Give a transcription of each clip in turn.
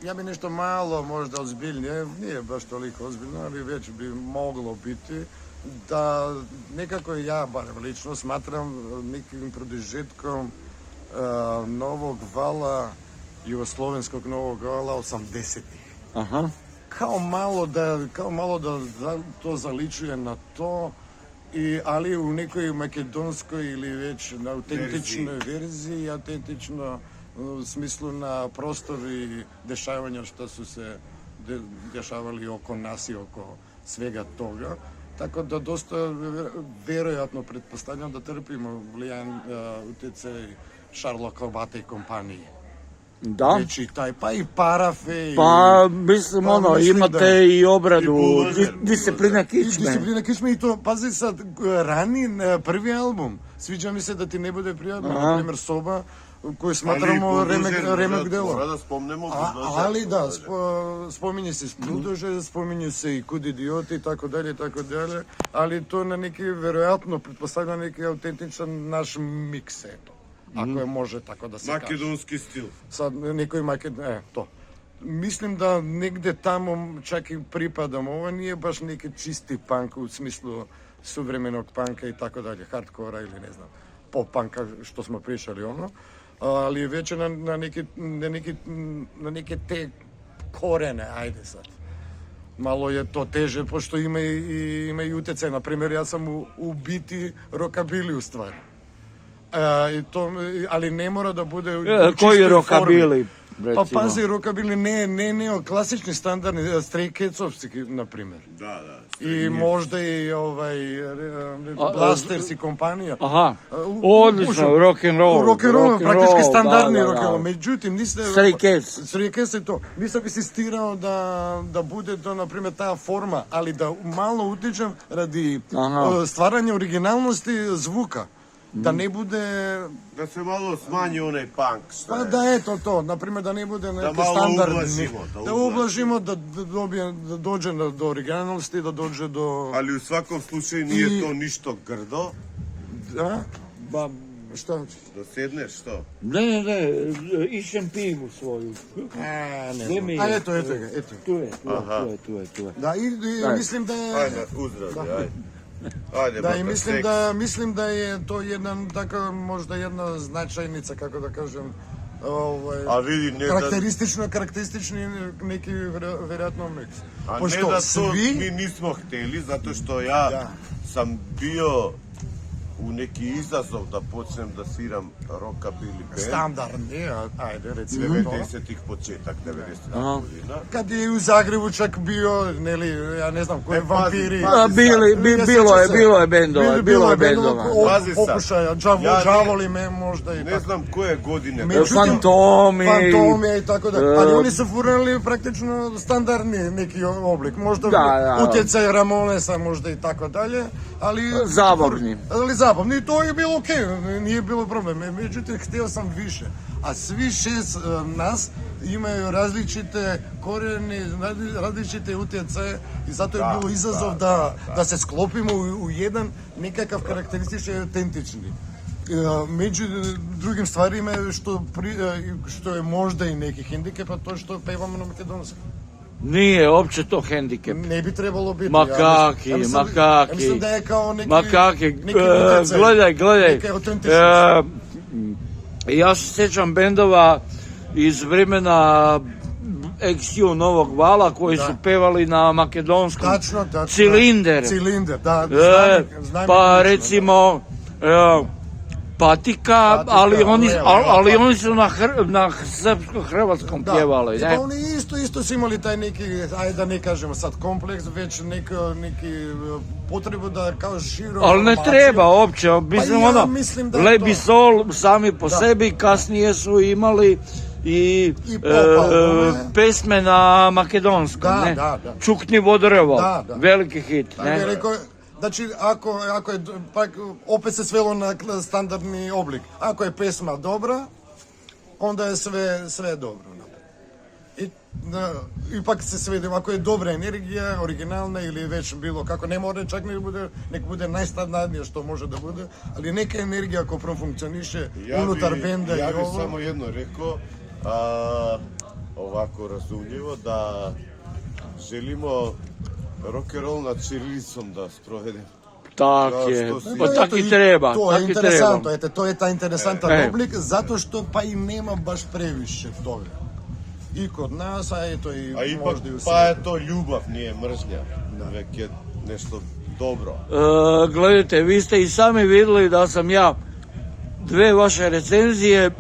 Ja bi nešto malo možda ozbiljnije, nije baš toliko ozbiljno, ali već bi moglo biti da nekako ja, barem lično, smatram nekim produžetkom novog vala, jugoslovenskog novog vala 80-ih. Aha. Kao malo da to zaličuje na to, ali u nekoj makedonskoj ili već na autentičnoj verziji, autentično u smislu na prostori dešavanja što su se dešavali oko nas i oko svega toga. Tako da dosta vjerojatno pretpostavljam da trpimo utjecaj Šarla Kalbate i kompanije. Da. Već i taj, pa i parafe. Pa, mislim, imate i obradu Disciplina kičme. Disciplina kičme i to, pazi sad, prvi album, sviđa mi se da ti ne bude prijatno, na primjer Soba, koju smatramo remek delo. Mora da spomnemo Buldožer. Ali da, spominje se Buldožer, spominju se i Kud idioti i tako dalje, ali to na neki, vjerojatno, pretpostavlja neki autentičan naš miks, eto. Ako je može tako da se kaže. Makedonski stil. Sad nekoj to. Mislim da negdje tamo čak i pripadamo. Ovo nije baš neki čisti punk u smislu suvremenog punka i tako dalje, hardkora ili ne znam, pop punka što smo pričali ali već je na neke te korene, ajde sad. Malo je to teže, pošto ima i utjecaj. Na primjer, ja sam u biti rockabilly u stvari. Ali ne mora da bude u čistoj koji formi. rockabilly? Pa pazi, rockabilly ne klasični standardni Stray Catsovski, na primjer. Da. I možda i Blasters i kompanija. Aha, odlično, rock'n'roll. Praktički standardni rock'n'roll. Međutim, Stray Cats je to. Nisam insistirao da bude to, na primjer, ta forma, ali da malo utičem radi stvaranja originalnosti zvuka. Da ne bude... Da se malo smanji onaj punk. Pa da eto to, naprimjer da ne bude neki standardni. Da ublažimo, da dođe do originalnosti, da dođe do... Ali u svakom slučaju nije to ništa grdo. Da? Šta? Da sedneš, što? Ne, išem pivu svoju. Ne. A eto ga. Tu je. Da, i mislim da je... Ajde, uzdravi, ajde. Da, i mislim da je to možda jedna značajnica, kako da kažem, karakteristični neki vjerojatno miks. A ne da to mi nismo htjeli, zato što ja sam bio u neki izazov da počnem da sviram rockabilly band. Standardni, ajde recimo. 90-ih početak, 90-ih godina. Kad je u Zagrebu čak bio, ja ne znam, koje vampiri. Bilo je bendova. Pokušaja, Džavoli me možda i tako. Ne znam koje godine. Fantomi i tako da. Ali oni su furali praktično standardni neki oblik. Možda utjecaj Ramonesa možda i tako dalje. Zabavni. Zabavni, to je bilo okej, nije bilo problem. Međutim, htio sam više. A svi 6 nas imaju različite korijene, različite utjecaje i zato je bilo izazov da se sklopimo u jedan nekakav karakteristični i autentični. Među drugim stvarima što je možda i neki hendikep, a to što pevamo na makedonskom. Nije uopće to hendikep. Ne bi trebalo biti. Makaki. Ja mislim da je kao neki Gledaj. Neke autentičnosti. Ja se sjećam bendova iz vremena XU Novog vala koji su pevali na makedonskom. Tačno. Cilinder, da. Pa recimo... Patika, ali oni su na srpsko-hrvatskom pjevali. Pa oni isto su imali taj neki, ajde da ne kažemo sad kompleks, već neki potrebu da kao širo... Ali ne treba uopće, mislim Lebi Sol sami po sebi, kasnije su imali i pesme na makedonskom, ne? Čukni vodrevo, veliki hit, ne? Znači, ako je, opet se svelo na standardni oblik. Ako je pesma dobra, onda je sve dobro. Ipak se svede, ako je dobra energija, originalna ili već bilo kako, ne mora čak nek bude najstandardnije što može da bude, ali neka energija ako profunkcioniše unutar benda i ovo. Ja bih samo jedno rekao, ovako razumljivo, da želimo rock and roll nad ćirilicom da sprovedemo. Tak Kao je, što si- pa tak i treba, To je tak i treba. interesantno, eto, to je taj interesantan E. oblik, zato što pa i nema baš previše toga. I kod nas, a eto i A ipak, možda i u pa svijetu. je to ljubav, nije mržnja. Uvijek je nešto dobro. Gledajte, vi ste i sami vidjeli da sam ja dve vaše recenzije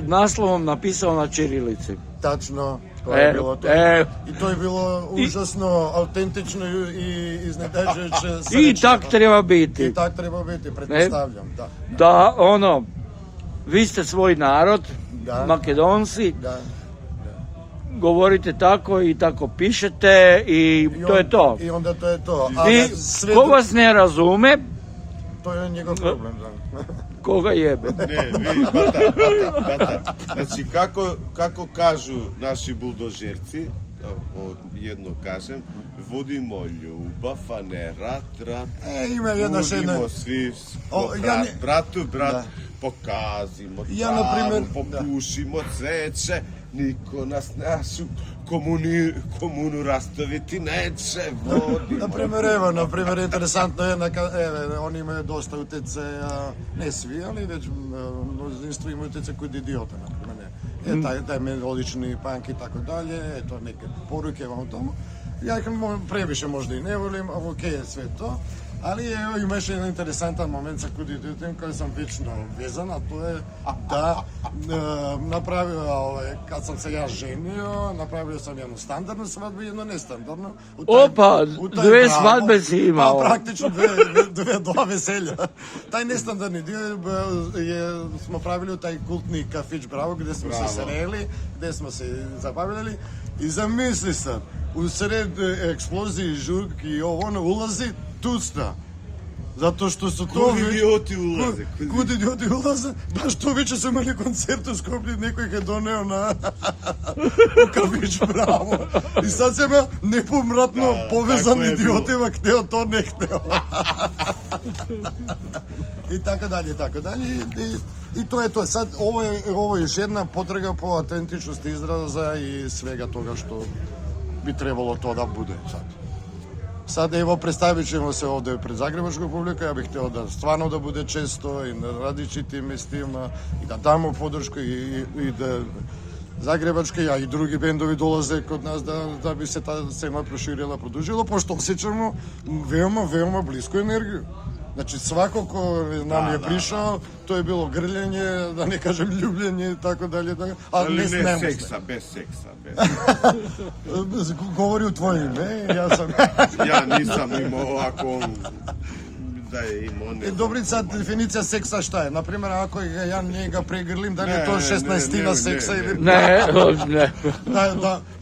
naslovom napisao na ćirilici. Tačno, to je bilo to. e. I to je bilo užasno autentično i iznenađujuće. I srećno. tak treba biti. I tak treba biti, pretpostavljam, da. Da, ono, vi ste svoj narod, Da. Makedonci, Da. govorite tako i tako pišete i to je to. I onda to je to. A I sve ko dru- vas ne razume, To je njegov problem, da. koga jebe. Ne, bata. Znači, kako kažu naši buldožerci, jedno kažem, vodimo ljubav, a ne rat. Ima jedna šedna... Budimo svi brat, Da. pokazimo Ja, travu, na primjer, popušimo cveće, niko nas našu komunu rastaviti neće, vodimo. Na primjer, interesantno je, oni imaju dosta utjecaja, ne svi, ali već množinstvo imaju utjecaj kod idiota, na primjer, ne. Taj melodični punk i tako dalje, eto, neke poruke vam tomu. Ja ih previše možda i ne volim, ali okej je sve to. Ali ima još jedan interesantan moment sa kod idiotom koji sam vječno vezan, a to je da napravio, kad sam se ja ženio, napravio sam jednu standardnu svadbu i jednu nestandardnu. Opa, dve svadbe si imao. Pa praktično dva veselja. Taj nestandardni dio smo pravili u taj kultni kafić Bravo, gdje smo se sreli, gdje smo se zabavljali i zamisli sad, u sred eksploziji, žurki i ovo ono ulazi Tucta. Zato što su to... Kud idioti ulaze? Kud idioti ulaze? Baš to već su imali koncert u Skoplju, neko ih je doneo na u kafić Bravo. I sad sam ja nepomratno povezan tako je idiotima, hteo to, ne hteo. I tako dalje, tako dalje. I to je to. Sad, ovo je još jedna potraga po autentičnosti izraza i svega toga što bi trebalo to da bude sad. Sad evo predstavit ćemo se ovdje pred zagrebačkom publikom, ja bih htio da stvarno da bude često i na različitim mjestima i da damo podršku i da zagrebačke, a i drugi bendovi dolaze kod nas da bi se ta scena proširila, produžila, pošto osjećamo veoma blisku energiju. Znači svako ko nam je prišao, to je bilo grljenje, da ne kažem ljubljenje i tako dalje. Ali ne seksa, bez seksa. Govori u tvoje ime, Ja nisam imao ovako, da je imao ne. Dobri, sad definicija seksa šta je? Naprimjer, ako ja njega pregrlim, da li je to 16-tina seksa ili... Ne.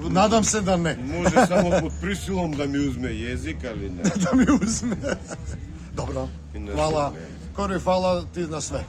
Nadam se da ne. Može samo pod prisilom da mi uzme jezik, ali ne. Da mi uzme. Dobro, I ne hvala. znam, ne. Kori, hvala ti na sve.